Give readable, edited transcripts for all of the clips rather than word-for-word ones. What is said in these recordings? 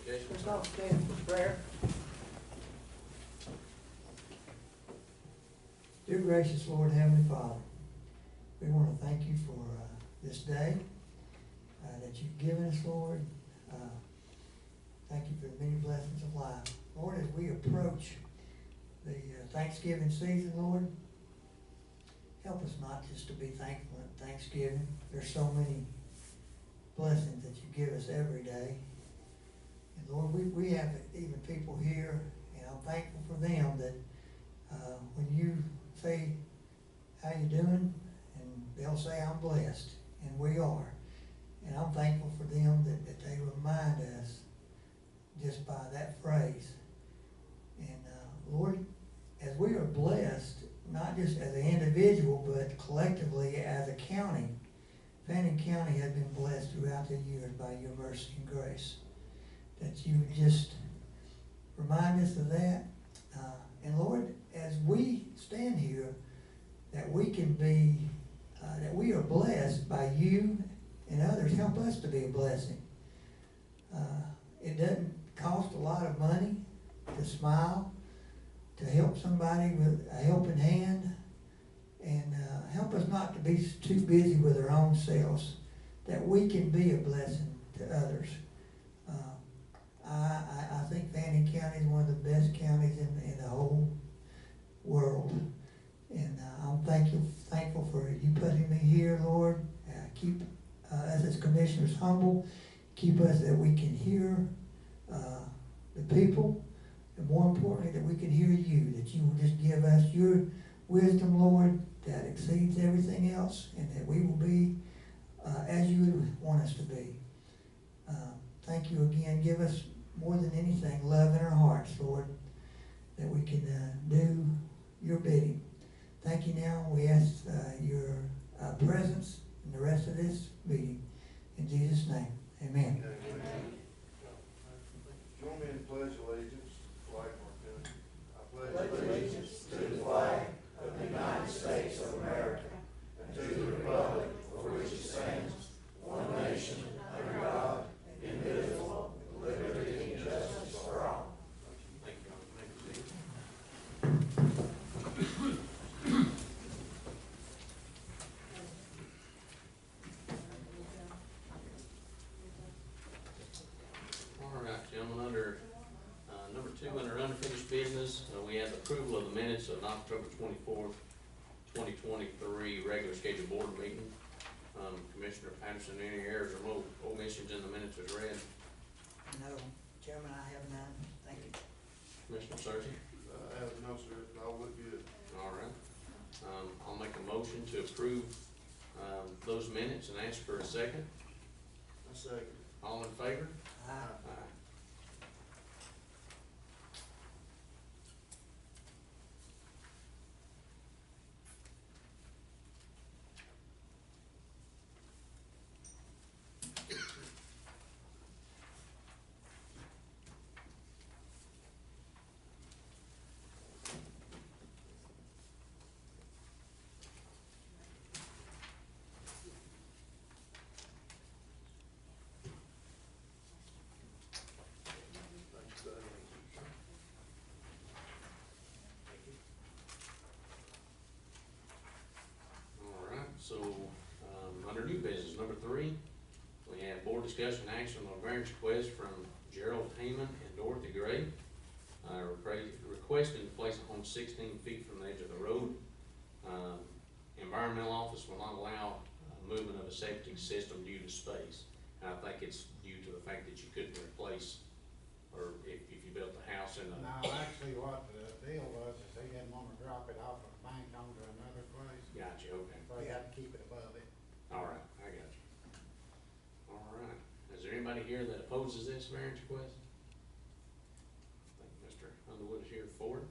Jason. Let's all stand for prayer. Dear gracious Lord, Heavenly Father, we want to thank you for this day that you've given us, Lord. Thank you for the many blessings of life. Lord, as we approach the Thanksgiving season, Lord, help us not just to be thankful at Thanksgiving. There's so many blessings that you give us every day. And Lord, we have even people here, and I'm thankful for them that when you say, how you doing? And they'll say, I'm blessed. And we are. And I'm thankful for them that they remind us just by that phrase. And Lord, as we are blessed, not just as an individual, but collectively as a county, Fannin County has been blessed throughout the years by your mercy and grace. That you would just remind us of that. And Lord, as we stand here, that we can be, that we are blessed by you and others. Help us to be a blessing. It doesn't cost a lot of money to smile, to help somebody with a helping hand, and help us not to be too busy with our own selves, that we can be a blessing to others. I think Fannin County is one of the best counties in the whole world. And I'm thankful for you putting me here, Lord. Keep us as commissioners humble. Keep us that we can hear the people. And more importantly, that we can hear you. That you will just give us your wisdom, Lord, that exceeds everything else. And that we will be as you would want us to be. Thank you again. Give us more than anything love in our hearts, Lord, that we can do your bidding. Thank you now. We ask your presence in the rest of this meeting. In Jesus' name, amen. Amen. Join me in pledge allegiance to the flag of our country. I pledge allegiance to the flag of the United States of America and to the republic for which it stands, one nation, under God, indivisible, with liberty and justice for all. Thank you. All right, gentlemen, under number 2, under unfinished business, we have approval of the minutes of October 24th, 2023 regular scheduled board meeting. Commissioner Patterson, any errors or omissions in the minutes was read? No, Chairman, I have none. Thank you. Commissioner Searcy? I have no, sir. All look good. All right. I'll make a motion to approve those minutes and ask for a second. I second. All in favor? Aye. Aye. So, under new business, number 3, we have board discussion action on a variance request from Gerald Heyman and Dorothy Gray, requesting to place a home 16 feet from the edge of the road. Environmental office will not allow movement of a septic system due to space. And I think it's due to the fact that you couldn't replace, or if you built a house in a... No, actually what the deal was is he didn't want to drop it off of the bank onto another place. Gotcha, okay. So he had to keep it above it. All right, I got you. All right. Is there anybody here that opposes this variance request? I think Mr. Underwood is here for it.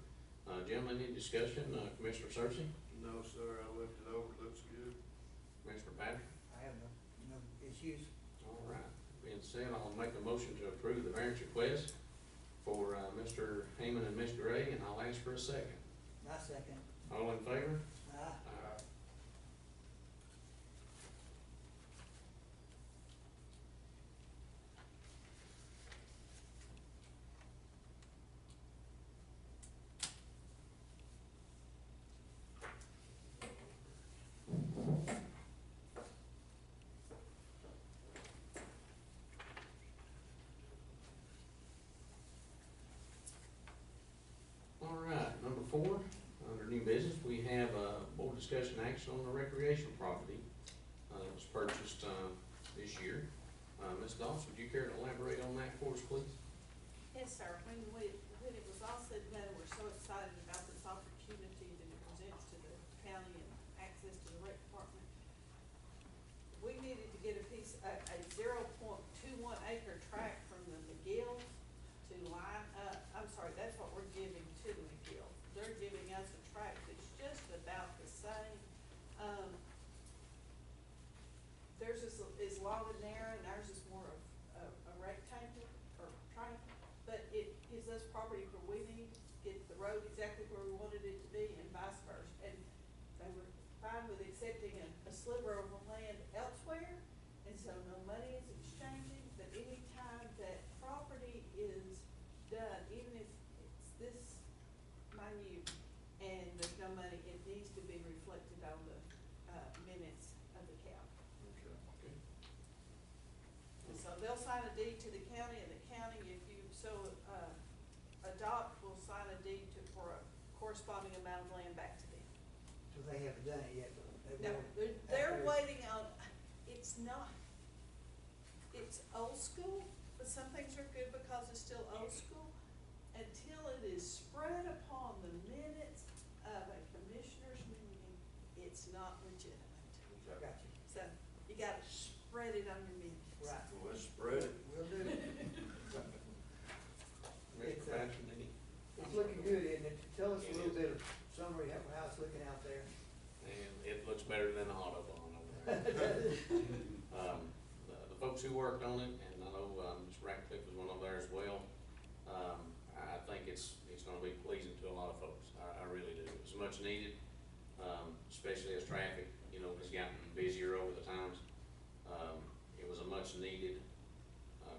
Gentlemen, any discussion? Commissioner Searcy? No, sir. I looked it over. Looks good. Commissioner Patrick? I have no issues. All right. Being said, I'll make a motion to approve the variance request for Mr. Heyman and Ms. Gray, and I'll ask for a second. I second. All in favor? Aye. Aye. purchased, this year. Ms. Dawes, would you care to elaborate on that for us, please? Yes, sir. When it was all said and done, we're so excited about this opportunity that it presents to the county and access to the rec department. We needed to get a 0.21 acre tract from the McGill to line up, I'm sorry, that's what we're giving to the McGill. They're giving us a tract that's just about the same. Theirs is long and narrow, and ours is more of a rectangle or triangle, but it gives us property where we need, get the road exactly where we wanted it to be, and vice versa. And they were fine with accepting a sliver of land elsewhere, and so no money is exchanging, but any time that property is done, even if it's this minute and there's no money, it needs to be reflected on the minutes of the county. Okay. And so they'll sign a deed to the county, and the county, if you so adopt, will sign a deed for a corresponding amount of land back to them. So they haven't done it yet, but they No, will. they're waiting on, it's not, it's old school, but some things are good because it's still old school. Until it is spread upon the minutes of a commissioner's meeting, it's not legitimate. I got you. So you gotta spread it on your minutes. Right. Well, let's spread it. Will do. Mr. It's, Patterson, any? It's looking good, isn't it? Tell us a little bit of summary of how it's looking out there. And it looks better than the Autobahn over there. The folks who worked on it, and I know, Ms. Ratcliffe was one of there as well, I think it's gonna be pleasing to a lot of folks. I really do. It's much needed, especially as traffic, has gotten busier over the times. It was a much needed,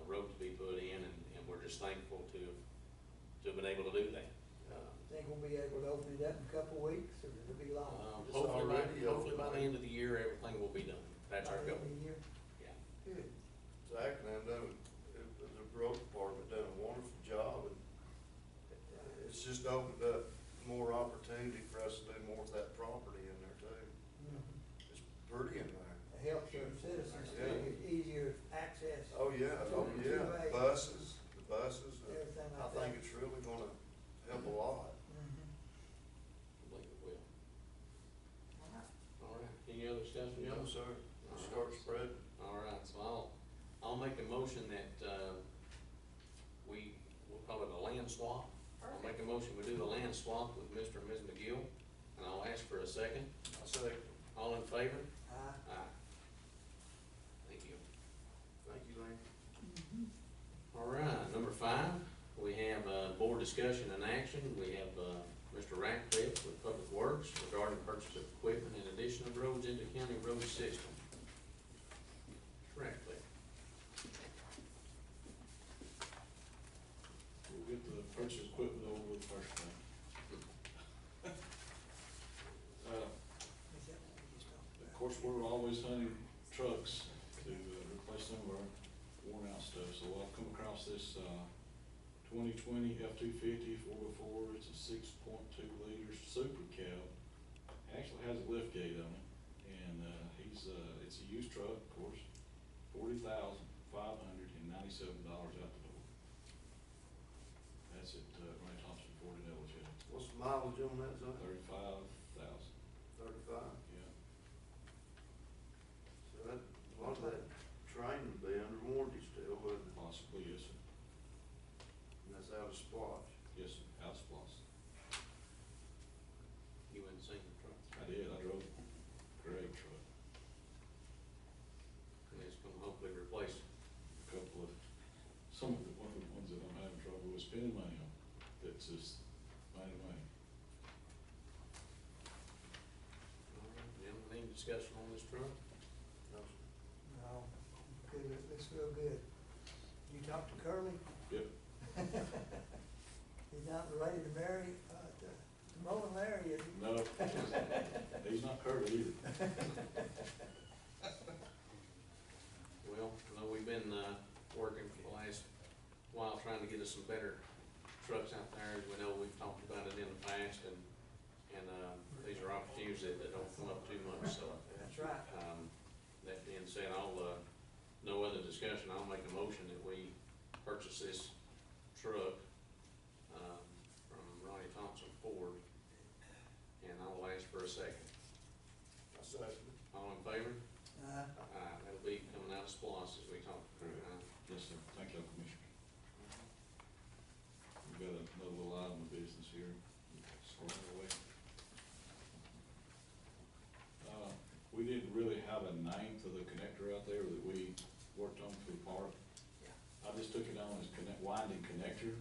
road to be put in, and we're just thankful to have been able to do that. Think we'll be able to open it up in a couple of weeks, or it'll be long? It's Hopefully already by the open. end of the year, everything will be done. That's our By the goal. end of the year? Yeah. Good. Zach and them the road department done a wonderful job, and it's just opened up more opportunity for us to do more with that property in there too. Mhm. It's pretty in there. It helps our citizens to Yeah. get easier access. Oh, yeah, Two-way. buses, Everything I like think that. it's really gonna help a lot. Mhm. I believe it will. All right. All right. Any other discussion, No, Joe? sir, start spreading. All right, so I'll make a motion that, we'll call it a land swap. I'll make a motion, we do the land swap with Mr. and Ms. McGill, and I'll ask for a second. I say, All in favor? Aye. Aye. Thank you. thank you, Lane. All right, number 5, we have, board discussion and action. We have, Mr. Ratcliffe with Public Works regarding purchase of equipment in addition of roads into county road system. Mr. Ratcliffe. We'll get the purchase equipment over with first thing. Is that what we just talked Of about? course, we're always hunting trucks to replace some of our worn out stuff, so I've come across this, 2020 F-250 4x4, it's a 6.2 liter super cab. Actually has a lift gate on it, and, it's a used truck, of course, $40,597 out the door. That's at, Ray Thompson Ford in Ellisville, What's the mileage on that, Zach? 35,000, 35? yeah. So that, a lot of that train would be under warranty still, wouldn't it? Possibly, yes, sir. And that's out of Splash. Yes, sir, house plus. You went and seen the truck, I did, I drove a great truck, and it's gonna hopefully replace a couple of, some of the ones that I'm having trouble with spending money on, that's just money. Gentlemen, any discussion on this truck? No, sir. No, good, it looks real good. You talked to Curly? Yep, He's not ready to marry, to Mo and Larry, is he? no, he's not curly either. Well, I know we've been, working for the last while trying to get us some better trucks out there. As we know, we've talked about it in the past, and these are opportunities that don't come up too much, so. That's right. That being said, no other discussion, I'll make a motion that we purchase this truck, from Ronnie Thompson Ford, and I will ask for a second. I second it. All in favor? Uh, That'll be coming out of SPOS as we talked through, Yes, sir. Thank you, Commissioner. We've got another little item of business here. Squared away. We didn't really have a name for the connector out there that we worked on for the park. I just took it on as winding connector,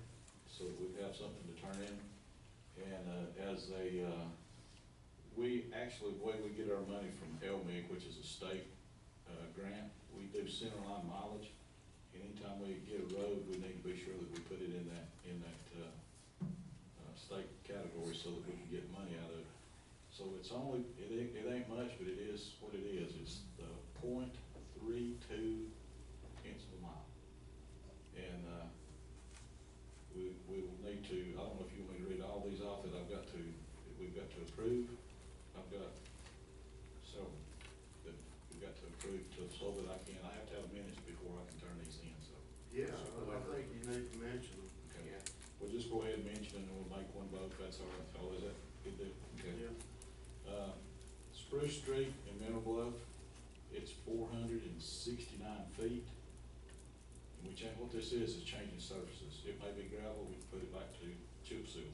so that we'd have something to turn in. And, as a, we actually, the way we get our money from LMIG, which is a state, grant, we do center line mileage. And anytime we get a road, we need to be sure that we put it in that, state category so that we can get money out of it. So it's only, it ain't much, but it is what it is. It's the 0.32 tenths of a mile. And, we will need to, I don't know if you want me to read all these off that we've got to approve. I've got several that we've got to approve so that I have to have minutes before I can turn these in, so. Yeah, I think you need to mention them. Okay. Yeah. We'll just go ahead and mention it and we'll make one vote, if that's all right. Oh, is that good deal? Okay. Yeah. Spruce Street in Middle Bluff, it's 469 feet. And what this is changing surfaces. It may be gravel, we put it back to chip seal.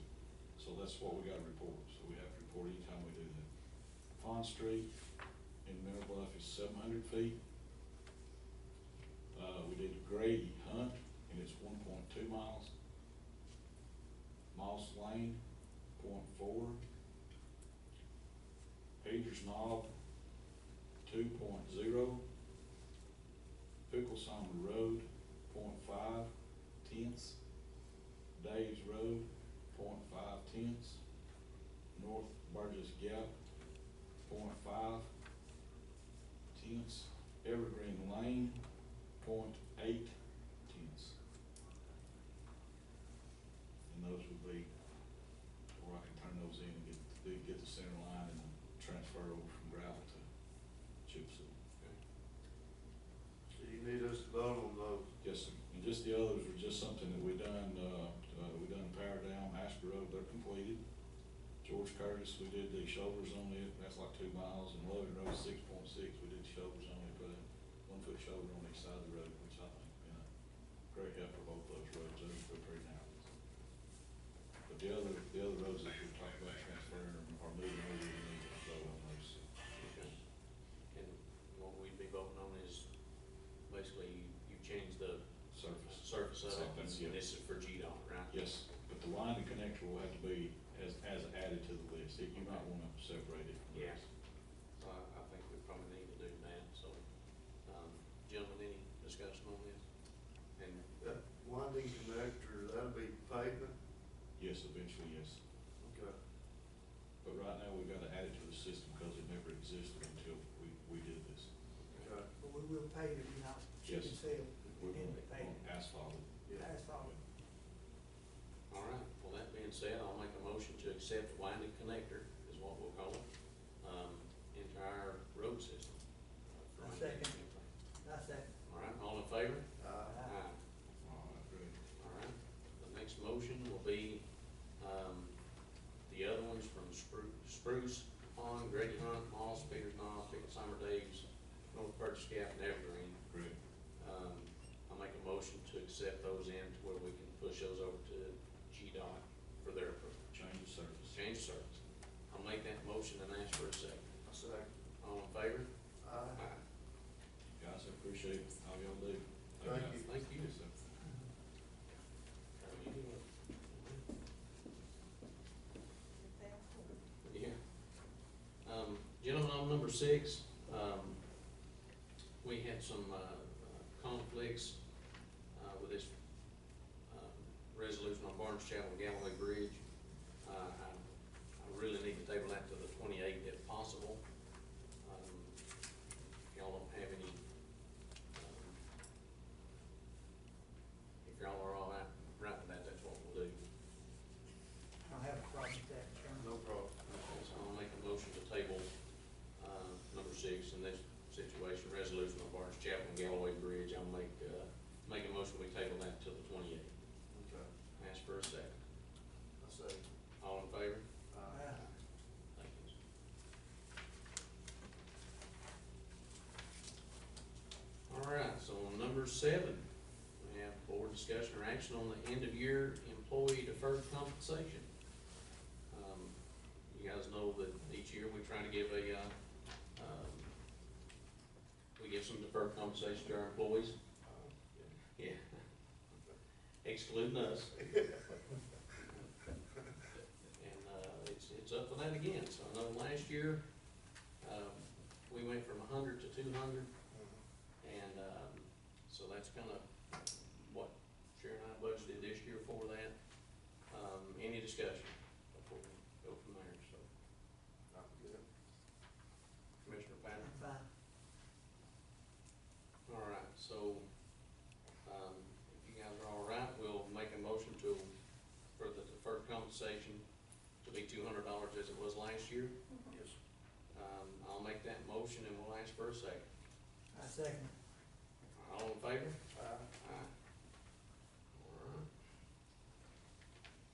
So that's what we gotta report. So we have to report anytime we do that. Pond Street in Middle Bluff is 700 feet. We did Grady Hunt, and it's 1.2 miles. Moss Lane, 0.4. Pager's Knob, 2.0. Picklesome Road, 0.5 tenths. Dave's Road, 0.5 tenths. North Burgess Gap, 0.5 tenths. Evergreen Lane, 0.8 tenths. And those would be where I can turn those in and get the center line and transfer over from gravel to chip seal. So you need us to vote on those. Yes, sir. And just the others were just something that we done Power Down, Asper Road, they're completed. George Curtis, we did the shoulders on it, that's like 2 miles, and Logan Road 6.6, we did shoulders on it, put a 1-foot shoulder on each side of the road, which I think, great help for both those roads, they're pretty narrow. But the other roads that we talked about transferring or moving over, we need to vote on those. Okay. And what we'd be voting on is basically you've changed the surface of it, and Yes. this is for GDOT, right? Yes, but the line and connector will have to be as added to the list. You might wanna separate it from the Yeah. rest. So I think we probably need to do that, so, gentlemen, any discussion on this? And, That winding connector, that'll be pavement? Yes, eventually, yes. Okay. But right now, we've gotta add it to the system because it never existed until we did this. Okay. but we will pave it, not chip and Yes. seal. We're And gonna pave it. asphalt it. Yeah. Asphalt. all right, well, that being said, I'll make a motion to accept winding connector, is what we'll call it, into our road system. I second. I second. All right, all in favor? Aye. All right, great. All right, the next motion will be, the other ones from Spruce Pond, Grady Hunt, Moss, Peters Knob, Picklesummer Dave's, North Purchase Gap, and Evergreen. Great. I'll make a motion to accept those in to where we can push those over to GDOT for their approval. Change of service. Change service. I'll make that motion and ask for a second. I second. All in favor? Aye. Guys, I appreciate all y'all do. Thank you. Thank you. Yes, sir. Yeah. Gentlemen, on number 6, we had some, conflicts, with this, resolution on Barnes Chapel Galloway Bridge. I really need to table that to the 28th if possible. If y'all don't have any, if y'all are all right with that, that's what we'll do. I don't have a problem with that, Chairman. No problem. So I'll make a motion to table, number 6 in this situation, resolution on motion, we table that till the 28th. Okay, Ask for a second. I say, All in favor? Aye. Thank you. All right, so on number 7, we have board discussion or action on the end of year employee deferred compensation. You guys know that each year we try to give we give some deferred compensation to our employees. Yeah. Excluding us. And, it's up to that again, so I know last year, we went from 100 to 200, and, so that's kinda what Sharon and I budgeted this year for that. Any discussion before we go from there, so, I'm good. Commissioner Patton? I'm fine. All right, so, if you guys are all right, we'll make a motion for the deferred compensation to be $200 as it was last year. Yes. I'll make that motion and we'll ask for a second. I second. All in favor? Aye. Aye. All right.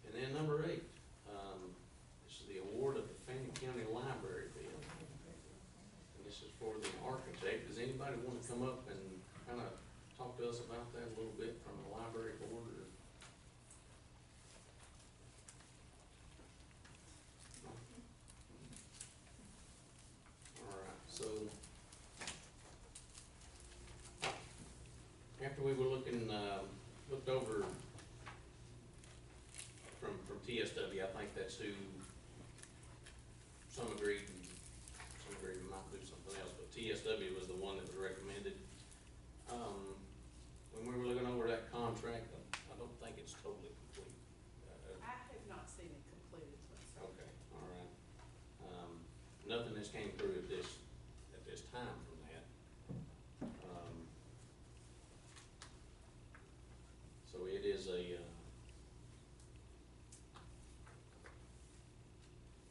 And then number 8, this is the award of the Fannin County Library bid. And this is for the architect. Does anybody want to come up and kind of talk to us about that a little bit from the library board, or? All right, so after we were looked over from TSW, I think that's who some agreed we might do something else, but TSW was the one that was recommended. When we were looking over that contract, I don't think it's totally complete. I have not seen it completed myself. Okay, all right. Nothing has came through at this time from that. So it is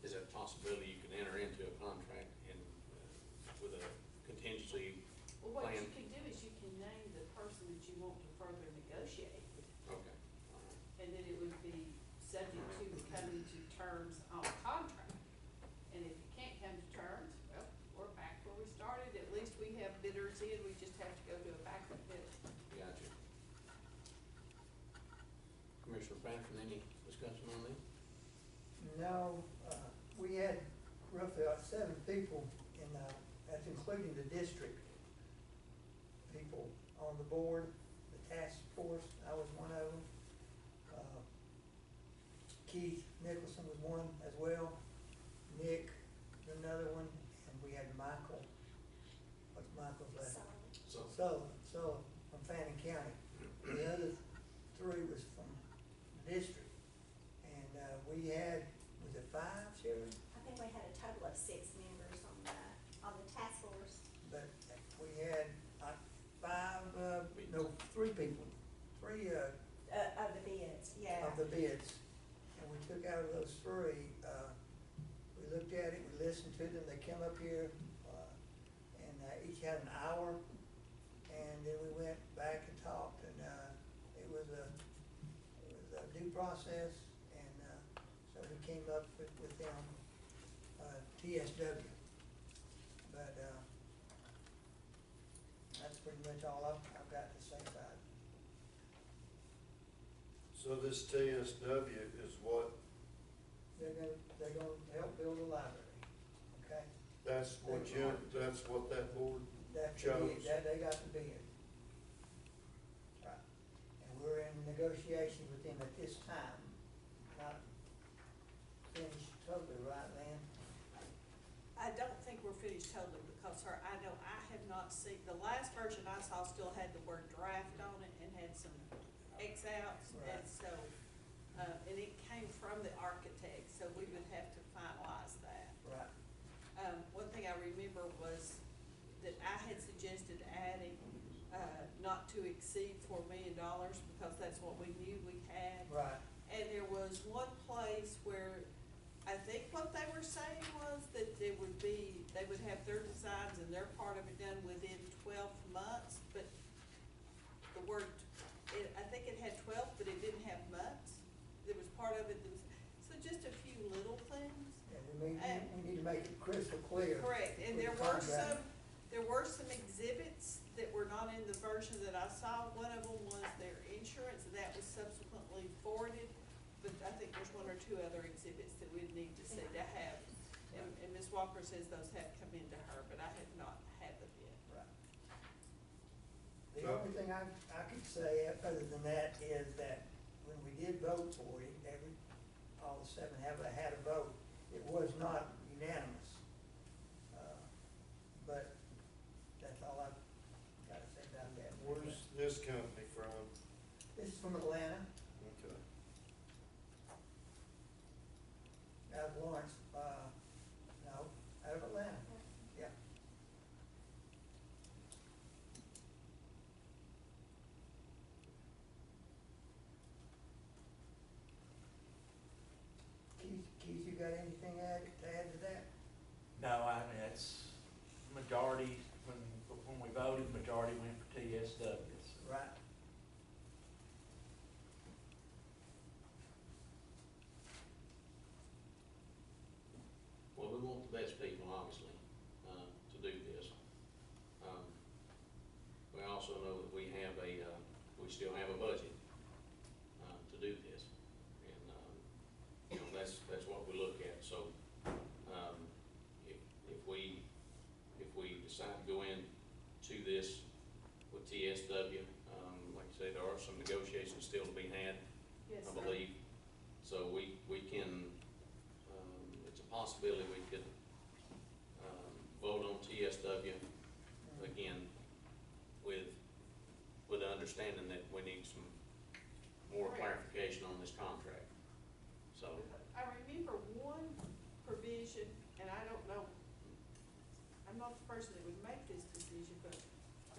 is a possibility you can enter into a contract and, with a contingency Well, what plan. you can do is you can name the person that you want to further negotiate with, Okay, all right. and then it would be subject to coming to terms on the contract. And if you can't come to terms, well, we're back where we started, at least we have bidders in, we just have to go to a backup bidder. Gotcha. Commissioner Patton, any discussion on that? No, we had roughly 7 people in, that's including the district people on the board, the task force, I was one of them. Keith Nicholson was one as well, Nick, another one, and we had Michael, what's Michael's last? So, Sullivan from Fannin County. The other 3 was from the district. And, we had, was it 5, Sharon? I think we had a total of 6 members on the task force. But we had, 3 people, 3, Of the bids, yeah. of the bids. And we took out of those 3, we looked at it, we listened to them, they came up here, and each had an hour. And then we went back and talked, and, it was a due process, and, so we came up with them, TSW. But, that's pretty much all I've got to say about it. So this TSW is what, They're gonna help build a library, okay? that's what that board That's chose? they got the bid. Right. And we're in negotiations with them at this time, not finished totally, right, Lynn? I don't think we're finished totally, because I know I have not seen, the last version I saw still had the word draft on it and had some X outs, and Right. so, and it came from the architect, so we would have to finalize that. Right. One thing I remember was that I had suggested adding, not to exceed $4 million, because that's what we knew we had. Right. And there was one place where, I think what they were saying was that they would have their designs and their part of it done within 12 months, but the word version that I saw, one of them was their insurance, and that was subsequently forwarded. But I think there's one or two other exhibits that we'd need to see to have. And Ms. Walker says those have come into her, but I have not had them yet. Right. The only thing I could say other than that is that when we did vote for it, all the seven had a vote. It was not unanimous. But that's all I've got to say about that. Where's this company from? This is from Atlanta, Okay. out of Lawrence, no, out of Atlanta, yeah. Keith, you got anything to add to that? No, I mean, it's majority, when we voted, majority went for TSWs. Right. Well, we want the best people, obviously, to do this. We also know that we have we still have a budget, to do this. And, you know, that's what we look at, so, if we decide to go into this with TSW, like I say, there are some negotiations still to be had, Yes, I sir. believe. So we can, it's a possibility we could, vote on TSW again with the understanding that we need some more clarification on this contract. So, I remember one provision, and I don't know, I'm not the person that would make this decision, but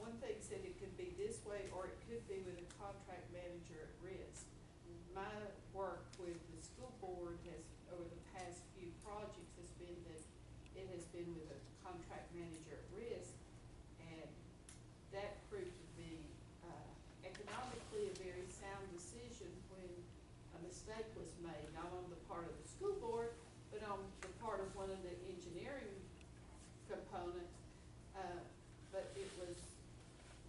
one thing said it could be this way, or it could be with a contract manager at risk. My work with the school board has, over the past few projects, has been that it has been with a contract manager at risk, and that proved to be, economically a very sound decision when a mistake was made, not on the part of the school board, but on the part of one of the engineering components. But it was,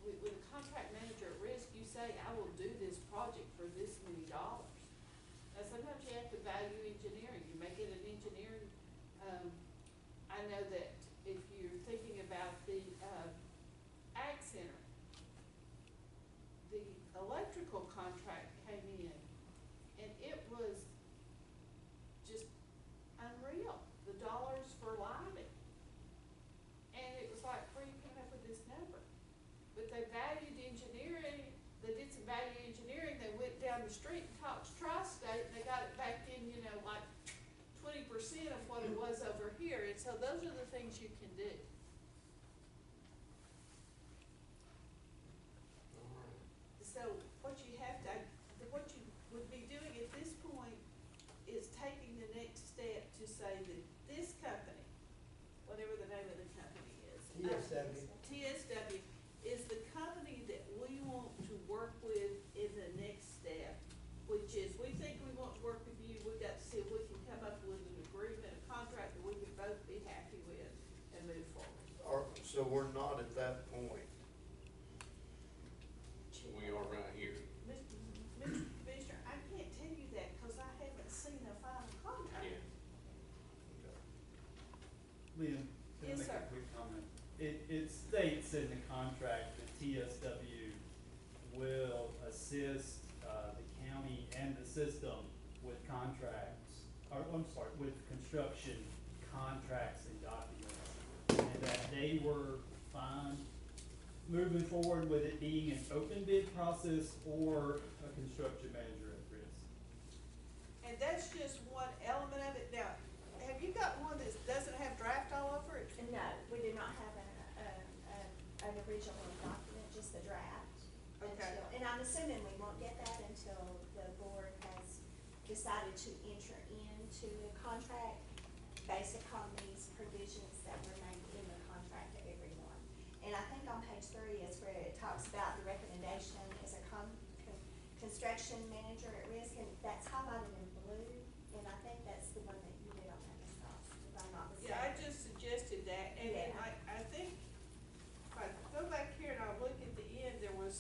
with a contract manager at risk, you say, I will do this project for this many dollars. Now, sometimes you have to value engineering, you make it an engineering, I know that if you're thinking about the, Ag Center, the electrical contract came in, and it was just unreal, the dollars for lighting. And it was like, where are you coming up with this number? But they valued engineering, they did some value engineering, they went down the street and talked to Tri-State, and they got it back in, you know, like 20% of what it was over here, and so those are the things you can do. all right. So what you have to, what you would be doing at this point is taking the next step to say that this company, whatever the name of the company is. TSW. TSW is the company that we want to work with in the next step, which is, we think we want to work with you, we've got to see if we can come up with an agreement, a contract that we can both be happy with and move forward. So we're not at that point. We are right here. Mr. Commissioner, I can't tell you that because I haven't seen a final contract. Yeah. Liam, can I Yes, make sir. a quick comment? It states in the contract that TSW will assist the county and the system with contracts, or I'm sorry, with construction contracts and documents. And that they were fine moving forward with it being an open bid process or a construction manager at risk. And that's just one element of it. Now, have you got one that doesn't have draft all over it? No, we do not have an original document, just the draft. Okay. And I'm assuming we won't get that until the board has decided to enter into a contract based upon these provisions that were made in the contract to everyone. And I think on page 3 is where it talks about the recommendation as a construction manager at risk, and that's highlighted in blue, and I think that's the one that you did on that, Ms. Goss, if I'm not mistaken. Yeah, I just suggested that, and then Yeah. I think, if I go back here and I look at the end, there was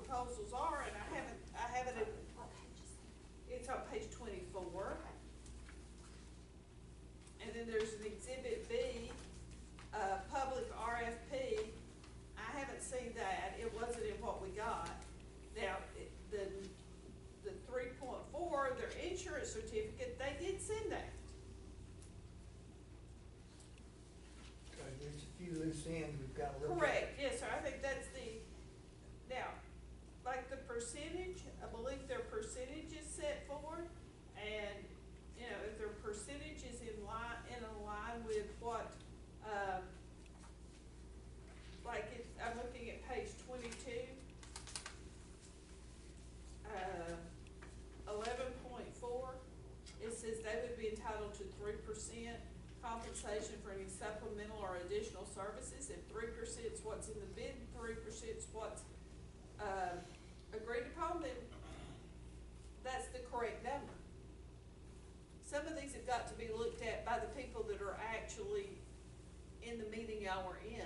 proposals are, and I have it, What page is that? it's on page 24. Okay. And then there's an exhibit B, public RFP. I haven't seen that, it wasn't in what we got. Now, the 3.4, their insurance certificate, they did send that. Okay, there's a few loose ends we've got to look at. Correct, yes, sir, I think that's now, like the percentage, I believe their percentage is set forward, and, you know, if their percentage is in line with what, I'm looking at page 22, 11.4, it says they would be entitled to 3% compensation for any supplemental or additional services. If 3% is what's in the bid, 3% is what's agreed upon, then that's the correct number. Some of these have got to be looked at by the people that are actually in the meeting y'all were in.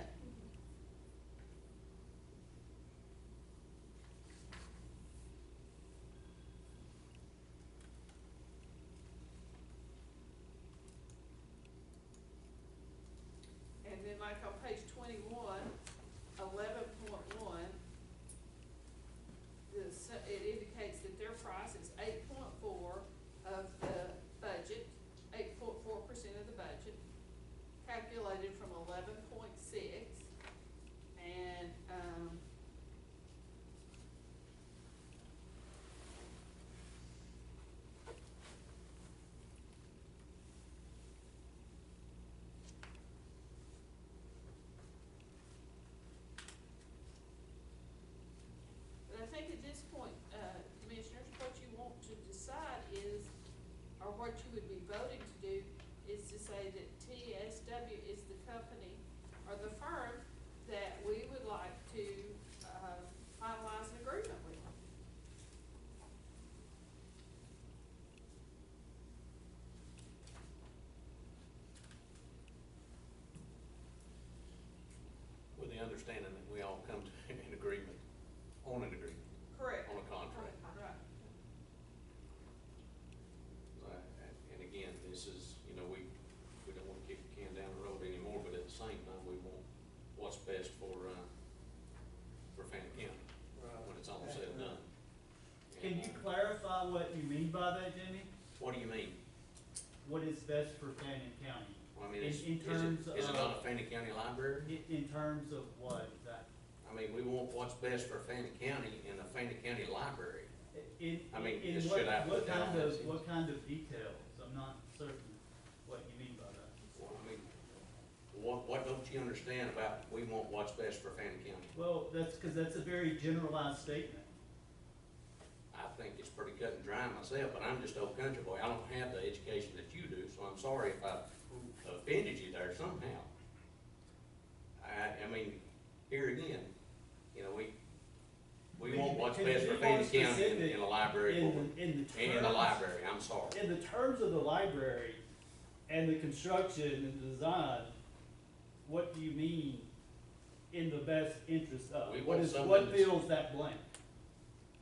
And then like on page 21, 11.1, it indicates that their price is 8.4 of the budget, 8.4% of the budget, calculated from 11.6, and, but I think at this point, commissioners, what you want to decide is, or what you would be voting to do, is to say that TSW is the company or the firm that we would like to, finalize an agreement with. With the understanding that we all come to an agreement, on an agreement, Correct. on a contract. Right. And again, this is, you know, we don't want to kick the can down the road anymore, but at the same time, we want what's best for Fannin County, when it's all said and done. Can And, you clarify what you mean by that, Jimmy? what do you mean? What is best for Fannin County? I mean, In terms is it not a of- Fannin County library? In terms of what, that, I mean, we want what's best for Fannin County in a Fannin County library. in, I mean, in just what, should I what put down kind of, this? what kind of details? I'm not certain what you mean by that. Well, I mean, what don't you understand about we want what's best for Fannin County? Well, that's a very generalized statement. I think it's pretty cut and dry myself, but I'm just old country boy. I don't have the education that you do, so I'm sorry if I offended you there somehow. I mean, here again, you know, we want what's Can you best for be more Fannin County specific in a library board. In the In the terms, library, I'm sorry. in the terms of the library and the construction and design, what do you mean in the best interest of? We What want is, something what that's- fills that blank?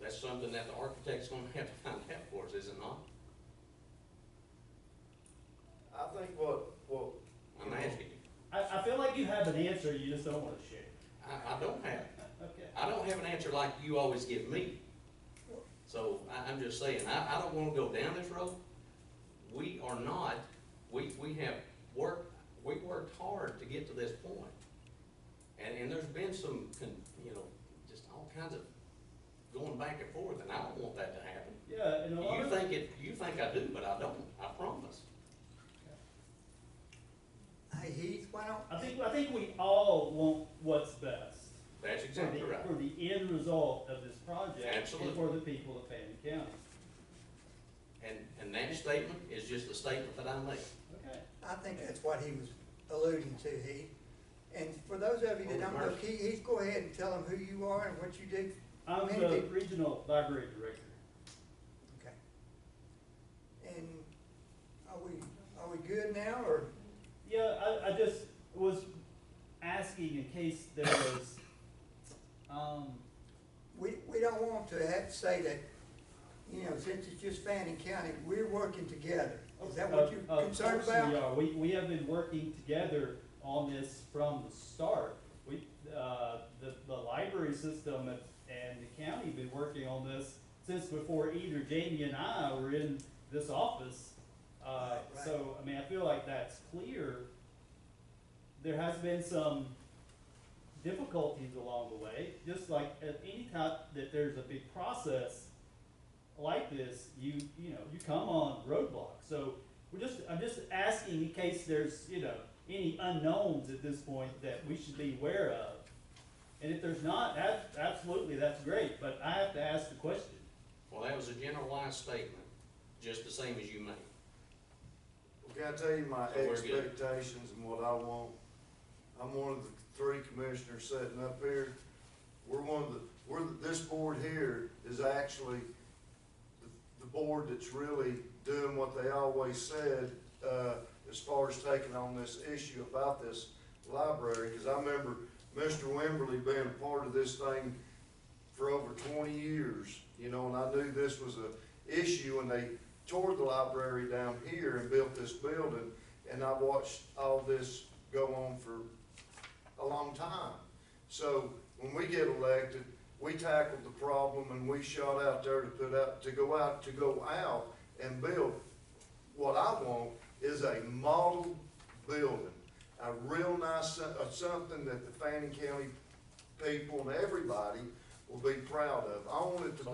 That's something that the architect's gonna have to find out for us, is it not? I think what, I'm asking you. I feel like you have an answer, you just don't wanna share. I don't have, Okay. I don't have an answer like you always give me. So I'm just saying, I don't wanna go down this road. We are not, we have worked, we worked hard to get to this point. And there's been some, you know, just all kinds of going back and forth, and I don't want that to happen. Yeah, and a lot of. You think I do, but I don't, I promise. Hey Heath, why don't, I think we all want what's best. That's exactly right. For the end result of this project. Absolutely. And for the people of Fannin County. And that statement is just the statement that I make. Okay. I think that's what he was alluding to, Heath. And for those of you that don't know, Heath, go ahead and tell them who you are and what you do. I'm the regional library director. Okay. And are we good now, or? Yeah, I just was asking in case there was, we don't want to have to say that, you know, since it's just Fannin County, we're working together. Is that what you're concerned Of course we about? are. We have been working together on this from the start. The library system and the county have been working on this since before either Jamie and I were in this office. Right. So, I mean, I feel like that's clear. There has been some difficulties along the way, just like at any time that there's a big process like this, you come on roadblocks. So I'm just asking in case there's, any unknowns at this point that we should be aware of. And if there's not, absolutely, that's great, but I have to ask the question. Well, that was a generalized statement, just the same as you made. Well, can I tell you my So we're good. expectations and what I want? I'm one of the three commissioners sitting up here. This board here is actually the board that's really doing what they always said, as far as taking on this issue about this library. Cause I remember Mr. Wimberly being a part of this thing for over 20 years, and I knew this was a issue when they tore the library down here and built this building, and I watched all this go on for a long time. So when we get elected, we tackled the problem and we shot out there to go out and build. What I want is a model building, a real nice, something that the Fannin County people and everybody will be proud of. I want it to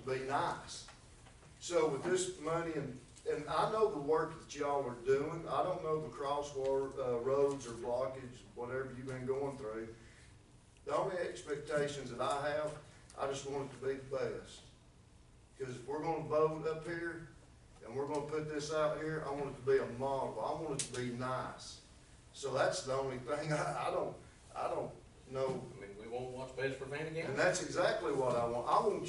be nice. So with this money, and I know the work that y'all are doing, I don't know the roads or blockage, whatever you've been going through. The only expectations that I have, I just want it to be the best. Because if we're gonna vote up here, and we're gonna put this out here, I want it to be a model, I want it to be nice. So that's the only thing, I don't know. I mean, we want what's best for Fannin County. And that's exactly what I want. I want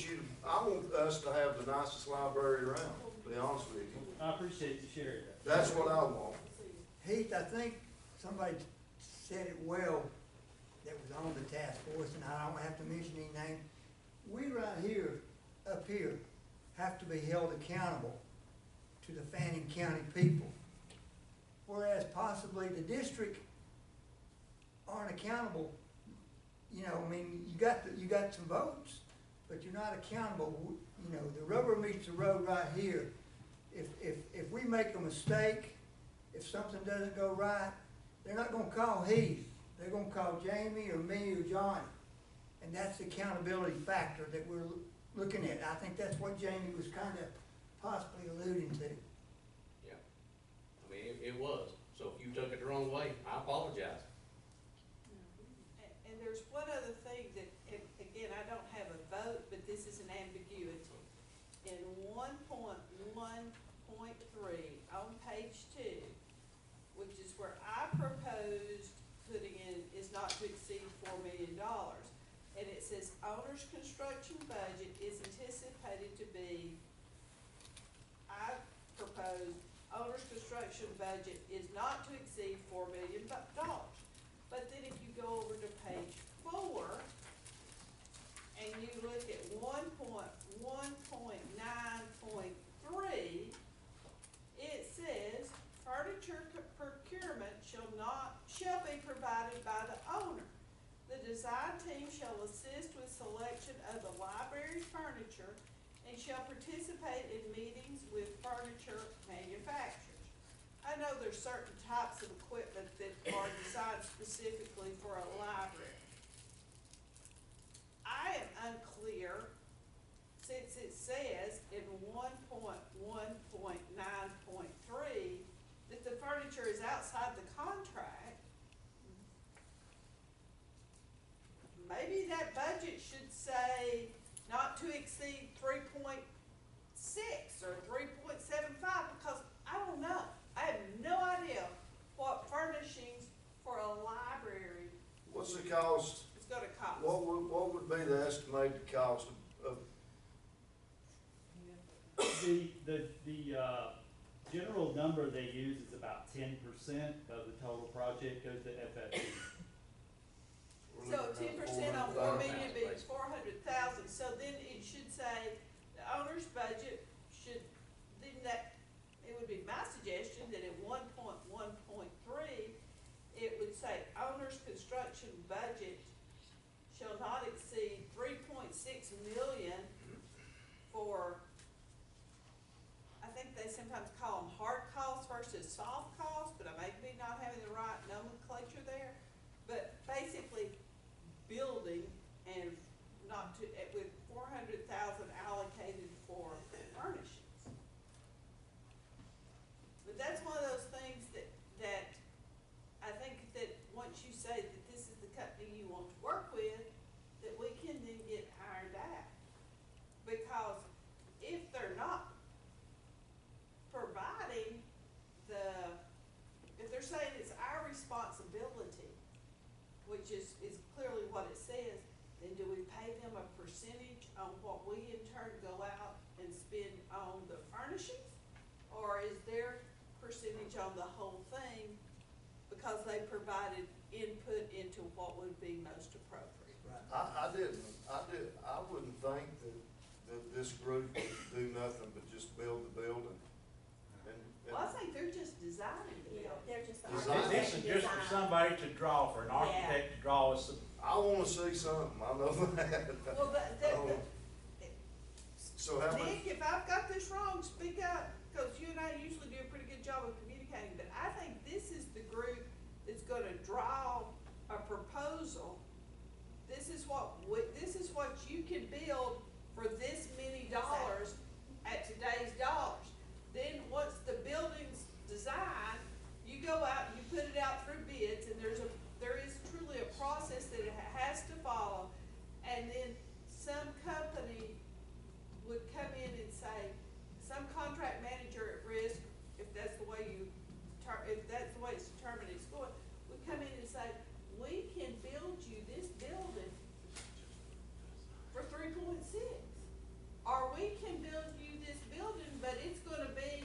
us to have the nicest library around, to be honest with you. I appreciate you sharing that. That's what I want. Heath, I think somebody said it well that was on the task force, and I don't have to mention any name. We right here, up here, have to be held accountable to the Fannin County people. Whereas possibly the district aren't accountable. You got some votes, but you're not accountable. The rubber meets the road right here. If we make a mistake, if something doesn't go right, they're not gonna call Heath. They're gonna call Jamie or me or Johnny. And that's the accountability factor that we're looking at. I think that's what Jamie was kind of possibly alluding to. Yeah. I mean, it was. So if you took it the wrong way, I apologize. And there's one other thing that, again, I don't have a vote, but this is an ambiguity. In 1.1.3 on page 2, which is where I proposed putting in is not to exceed $4 million. And it says owner's construction budget is anticipated to be, I proposed owner's construction budget is not to exceed $4 million. But then if you go over to page 4 and you look at 1.1.9.3, it says furniture procurement shall be provided by the owner. The design team shall assist with selection of the library's furniture and shall participate in meetings with furniture manufacturers. I know there's certain types of equipment that are designed specifically for a library. I am unclear, since it says in 1.1.9.3 that the furniture is outside the contract. Maybe that budget should say not to exceed 3.6 or 3.75, because I don't know. I have no idea what furnishings for a library What's the cost? is gonna cost. What would be the estimated cost of The general number they use is about 10% of the total project goes to FFP. So 10% on $4 million means $400,000. construction budget shall not exceed 3.6 million for, I think they sometimes call them hard costs versus soft costs, but I may be not having the right nomenclature there. But basically, building and not to, with 400,000 allocated for furnishings. But that's one of those things that I think that once you say that this is the company you want to work with, that we can then get ironed out. Because if they're not providing if they're saying it's our responsibility, which is clearly what it says, then do we pay them a percentage on what we in turn go out and spend on the furnishings? Or is their percentage on the whole thing because they provided input into what would be most appropriate? Right. I wouldn't think that this group would do nothing but just build the building. Well, I think they're just designing the building. They're just the Design. This is just for somebody to draw, for an architect to draw us. I wanna see something, I know that. Well, Oh. So how much, Nick, if I've got this wrong, speak up, because you and I usually do a pretty good job of communicating, but I think this is the group that's gonna draw a proposal. This is what you can build for this many dollars at today's dollars. Then, once the building's designed, you go out, you put it out through bids, and there is truly a process that it has to follow. And then some company would come in and say, some contract manager at risk, if that's the way it's determined it's going, would come in and say, we can build you this building for 3.6. Or we can build you this building, but it's gonna be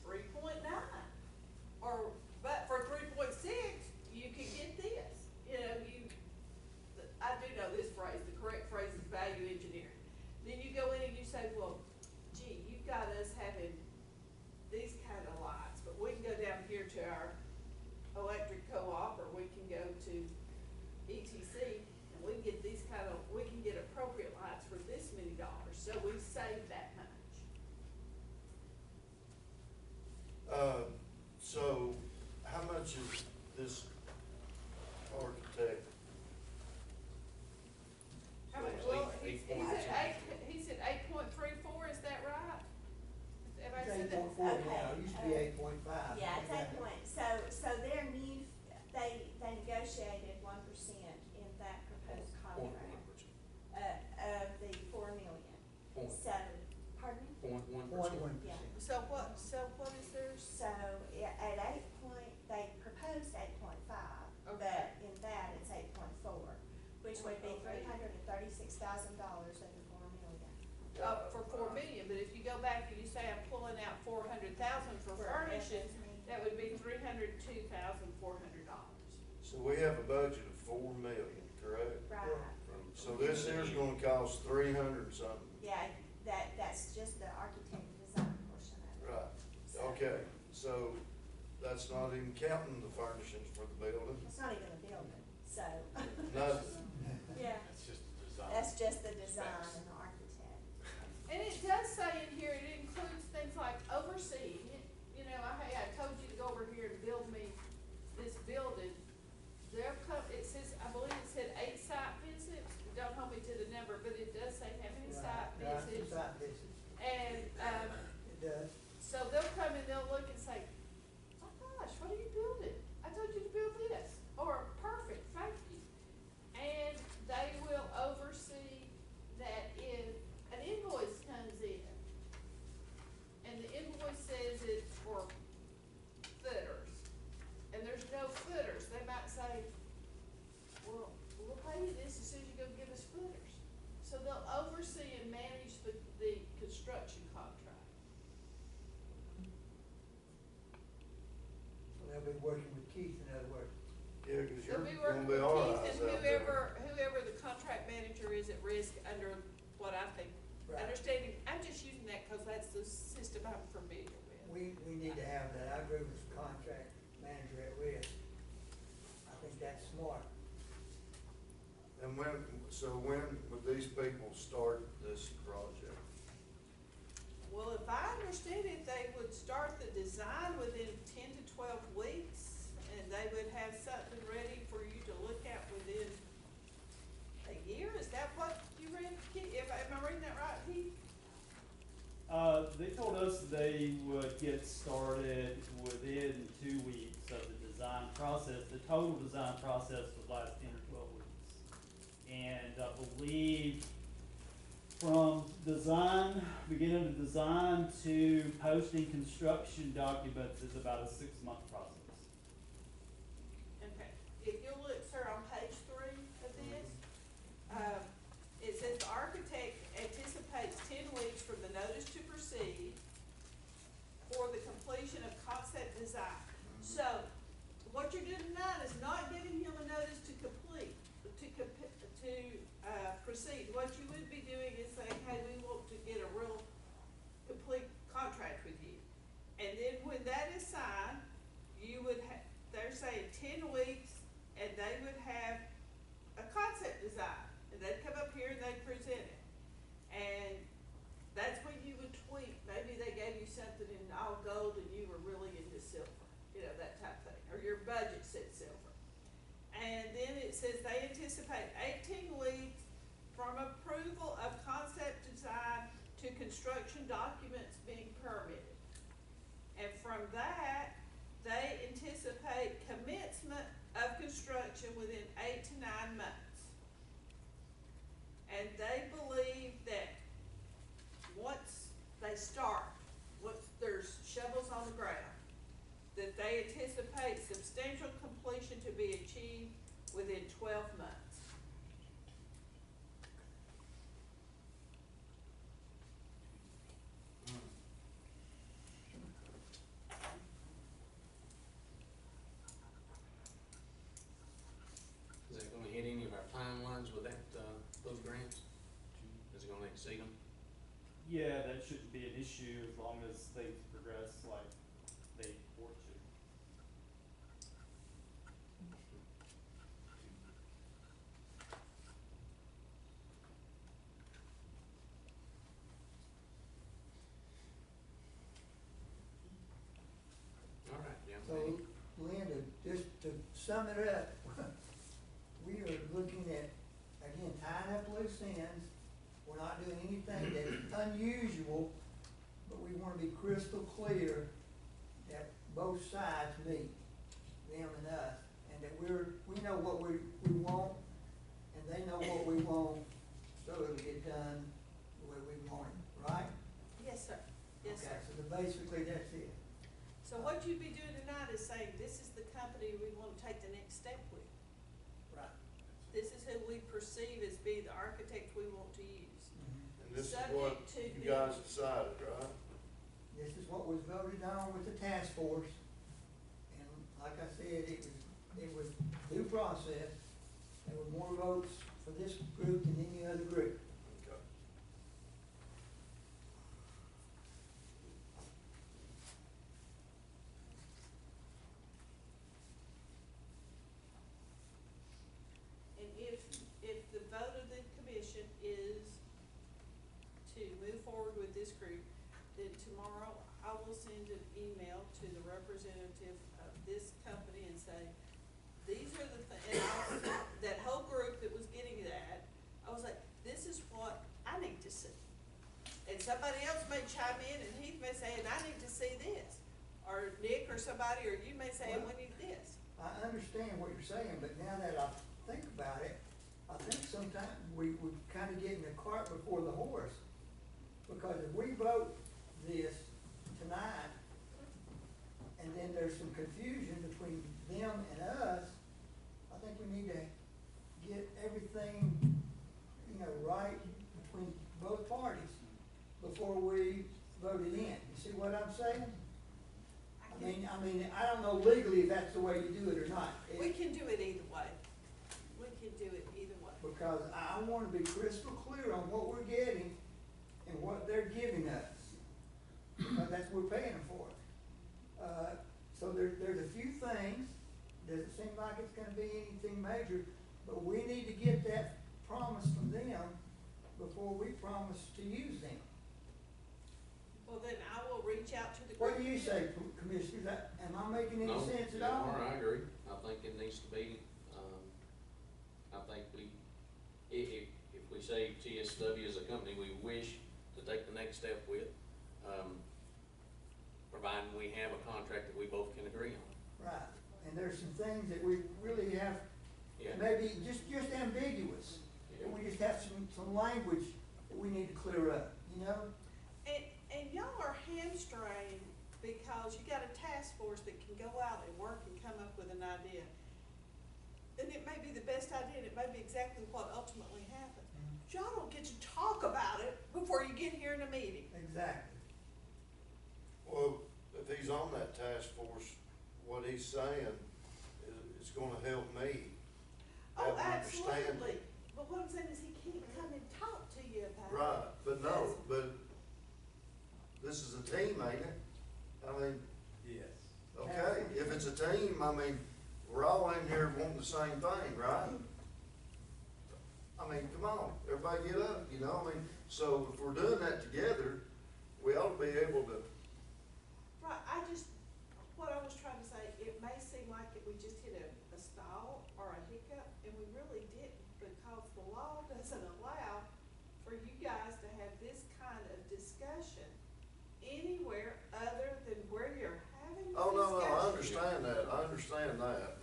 3.9. But for 3.6, you can get this. You know, I do know this phrase, the correct phrase is value engineering. Then you go in and you say, well, gee, you've got us having these kind of lights, but we can go down here to our electric co-op, or we can go to ETC, and we can get we can get appropriate lights for this many dollars, so we save that much. so how much is this architect? How much, So well, eight he said 8.34, is that right? Have I It's said eight that? point four Okay, now, it used to be 8.5. Yeah, it's 8 point, so their new, they negotiated 1% in that proposed contract, of the 4 million. Point. So, pardon me? 0.1%. Yeah. So what is theirs? So, at they proposed 8.5, Okay. but in that, it's 8.4, which would be Okay. $336,000 of the 4 million. For 4 million, but if you go back and you say I'm pulling out 400,000 for furnishings, that would be $302,400. So we have a budget of 4 million, correct? Right, So this here's gonna cost 300 something. yeah, that's just the architect design portion of it. Right, So, okay, so that's not even counting the furnishings for the building, It's not even a building, so, nothing. yeah, That's just the design. that's just the design and the architect. And it does say in here, it includes things like overseeing it. You know, I told you to go over here and build me this building. It says, I believe it said 8 site visits. Don't hold me to the number, but it does say how many site Right, visits. site visits, And, it does. so they'll come and they'll look and say, oh gosh, what are you building? I told you to build this. Or, perfect, thank you. And they will oversee that if an invoice comes in, and the invoice says it's for footers, and there's no footers, they might say, well, we'll pay you this as soon as you go give us footers. So they'll oversee and manage the construction contract. So they'll be working with Keith, in other words. Yeah, cause They'll you're be gonna working be with all Keith eyes and out there. whoever the contract manager is at risk under what I think. Right. Understanding, I'm just using that because that's the system I'm familiar with. We need to have that, I agree with the contract manager at risk. I think that's Mark. And when would these people start this project? Well, if I understand it, they would start the design within 10 to 12 weeks, and they would have something ready for you to look at within a year. Is that what you read? Am I reading that right, Heath? They told us they would get started within 2 weeks of the design process. The total design process would last 10 or 12 weeks. And I believe from design, beginning of design to posting construction documents is about a 6-month process. Okay, if you'll look, sir, on page 3 of this, it says the architect anticipates 10 weeks from the notice to proceed for the completion of concept design. So, what you're doing tonight is not giving him a notice to complete, proceed. What you would be doing is saying, hey, we want to get a real complete contract with you. And then when that is signed, you would they're saying 10 weeks, and they would have a concept design. And they'd come up here and they'd present it. And that's when you would tweak. Maybe they gave you something in all gold and you were really into silver, you know, that type of thing. Or your budget said silver. And then it says they anticipate 18 weeks from approval of concept design to construction documents being permitted. And from that, they anticipate commencement of construction within 8 to 9 months. And they believe that once they start, once there's shovels on the ground, that they anticipate substantial completion to be achieved within 12 months. Is that gonna hit any of our timelines with that, those grants? Is it gonna exceed them? Yeah, that shouldn't be an issue as long as things progress like they want to. All right, yeah. So, Linda, just to sum it up, we are looking at, again, tying up loose ends. We're not doing anything that is unusual, but we wanna be crystal clear that both sides meet, them and us, and that we know what we want, and they know what we want, so it'll get done the way we want it, right? Yes, sir. Yes, sir. Okay, so basically, that's it. So what you'd be doing tonight is saying, this is the company we want to take the next step with. Right. This is who we perceive as being the architect we want to use. And this is what Subject to you the- guys decided, right? This is what was voted on with the task force, and like I said, it was due process. There were more votes for this group than any other group. Okay. And if the vote of the commission is to move forward with this group, then tomorrow I will send an email to the representative of this company and say, these are the and that whole group that was getting that, I was like, this is what I need to see. And somebody else may chime in and he may say, and I need to see this. Or Nick or somebody, or you may say, and we need this. I understand what you're saying, but now that I think about it, I think sometimes we kind of getting the cart before the horse. Because if we vote this tonight, and then there's some confusion between them and us, I think we need to get everything, right between both parties before we vote it in. You see what I'm saying? I mean, I don't know legally if that's the way you do it or not. We can do it either way. We can do it either way. Because I wanna be crystal clear on what we're getting and what they're giving us. Because that's what we're paying them for. So there's a few things doesn't seem like it's gonna be anything major, but we need to get that promise from them before we promise to use them. Well, then I will reach out to the group. What do you say, Commissioners? Am I making any No, sense at you all? are, I agree. I think it needs to be, I think if we say TSW is a company we wish to take the next step with, providing we have a contract that we both can agree on. Right, and there's some things that we really have, Yeah. maybe just ambiguous. And we just have some language that we need to clear up, you know? And y'all are hamstrung because you got a task force that can go out and work and come up with an idea. And it may be the best idea, and it may be exactly what ultimately happened. But y'all don't get to talk about it before you get here in a meeting. Exactly. Well, if he's on that task force, what he's saying is gonna help me Oh, have an understanding. absolutely. But what I'm saying is he can't come and talk to you about it. Right, but no, but this is a team, ain't it? I mean, Yes. okay, if it's a team, I mean, we're all in here wanting the same thing, right? I mean, come on, everybody get up, you know, I mean, so if we're doing that together, we ought to be able to, Right, what I was trying to say, it may seem like we just hit a stall or a hiccup, and we really didn't, because the law doesn't allow for you guys to have this kind of discussion anywhere other than where you're having the oh, no, discussion. I understand that.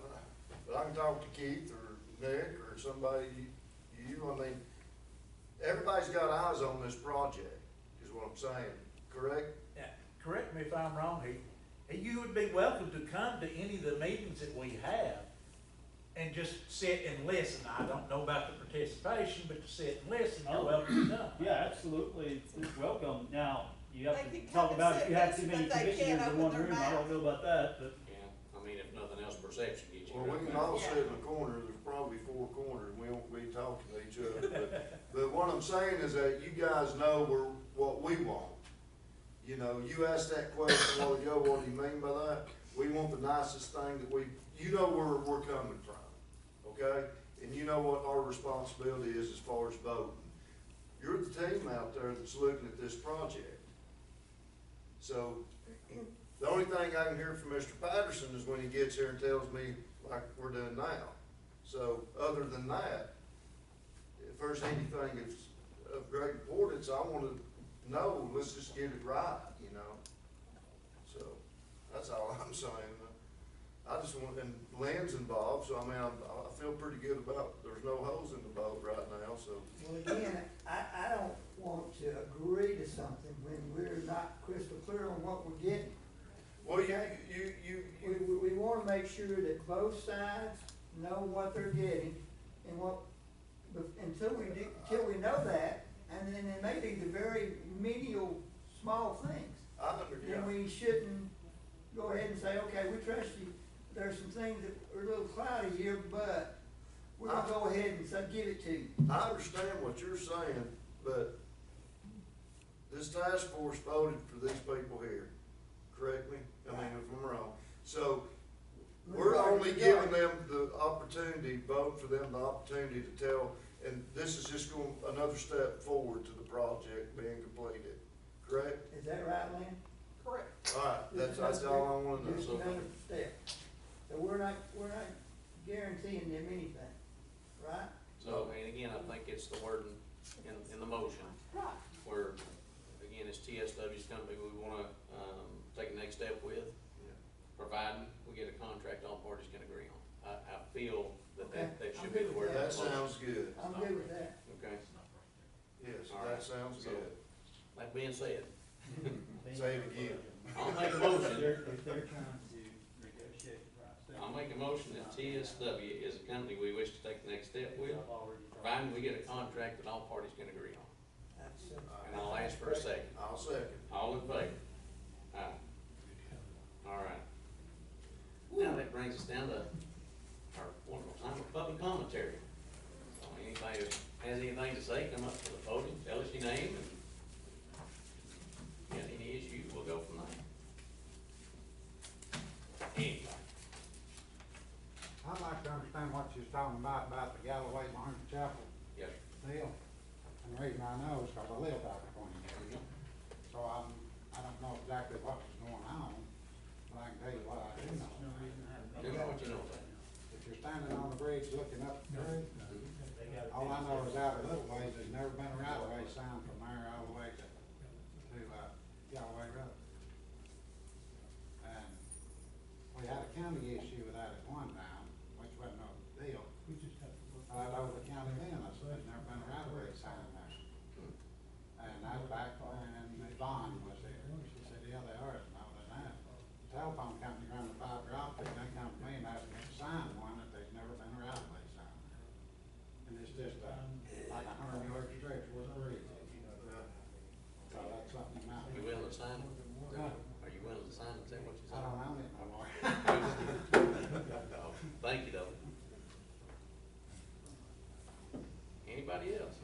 But I can talk to Keith or Nick or somebody, I mean, everybody's got eyes on this project, is what I'm saying, correct? Yeah, correct me if I'm wrong, you would be welcome to come to any of the meetings that we have and just sit and listen. I don't know about the participation, but to sit and listen, you're Oh. welcome to come. Yeah, absolutely, it's welcome. Now, you have They to can talk come and about sit if you have with too us, many but they can't commissioners in open one their room, I don't mouth. know about that, but. Yeah, I mean, if nothing else, perception gets you. Well, we right can there. all Yeah. sit in a corner, there's probably 4 corners, and we won't be talking to each other, but what I'm saying is that you guys know what we want. You know, you asked that question a while ago, what do you mean by that? We want the nicest thing that you know where we're coming from, okay? And you know what our responsibility is as far as voting. You're the team out there that's looking at this project. So, the only thing I can hear from Mr. Patterson is when he gets here and tells me like we're doing now. So, other than that, if there's anything of great importance, I wanna know, let's just get it right, you know? So, that's all I'm saying. I just want, and Lynn's involved, so I mean, I feel pretty good about, there's no holes in the boat right now, so. Well, again, I don't want to agree to something when we're not crystal clear on what we're getting. Well, We wanna make sure that both sides know what they're getting and until we know that, and then it may be the very menial, small things. Then we shouldn't go ahead and say, okay, we trust you. There's some things that are a little cloudy here, but we're gonna go ahead and say, give it to you. I understand what you're saying, but this task force voted for these people here, correct me? I mean, if I'm wrong. So, we're only giving them the opportunity, vote for them the opportunity to tell, and this is just going, another step forward to the project being completed, correct? Is that right, Lynn? Correct. All right, that's all I wanna Just know. another step. So we're not guaranteeing them anything, right? So, and again, I think it's the wording in the motion, Right. where, again, it's TSW's company we wanna, take the next step with, providing we get a contract all parties can agree on. I feel that should be the word. of the That motion. sounds good. I'm good with that. Okay, Yes, All that right. sounds So- good. that being said, Say it again. I'll make a motion. If they're trying to negotiate the price. I'll make a motion that TSW is a company we wish to take the next step with, I've already tried. providing we get a contract that all parties can agree on. That's, And I'll ask for a second. I'll second. All in favor? Aye. All right. Now that brings us down to our wonderful time of public commentary. So anybody who has anything to say, come up to the podium, tell us your name, and if you got any issue, we'll go from there. Anybody? about the Galloway Barnes Chapel Yes, deal. And the reason I know is because I lived out there 20 years. So I don't know exactly what was going on, but I can tell you what I do know. tell me what you know about it. If you're standing on the bridge looking up the creek, They got all I know is out a little ways, there's never been a right of way sign from there all the way to Galloway Road. And we had a county issue with that at one time, which wasn't no deal. I told the county then, I said, there's never been a right of way sign there. And that's back when the bond was there. She said, yeah, they are, no, they're not. The telephone company run the fiber optic, and they come to me and asked me to sign one that there's never been a right of way sign there. And it's just like 100-yard stretch with a bridge. So that's something about. You willing to sign it? Yeah. Are you willing to sign it? Is that what you I said? don't own it no more. Thank you, though. Anybody else?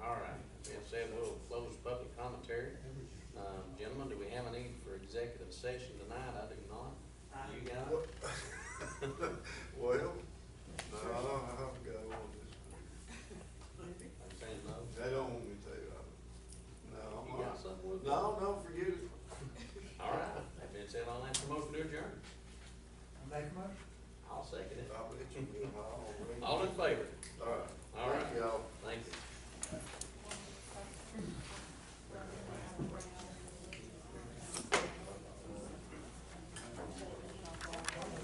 All right, being said, we'll close public commentary. Gentlemen, do we have a need for executive session tonight? I do not. You got it? Well, no, I haven't got one this I'm saying no. They don't want me to, no, You I'm got not. something with it? No, forget it. All right, that being said, I'll ask for motion to adjourn. Make a motion? I'll second it. I bet you will. All in favor?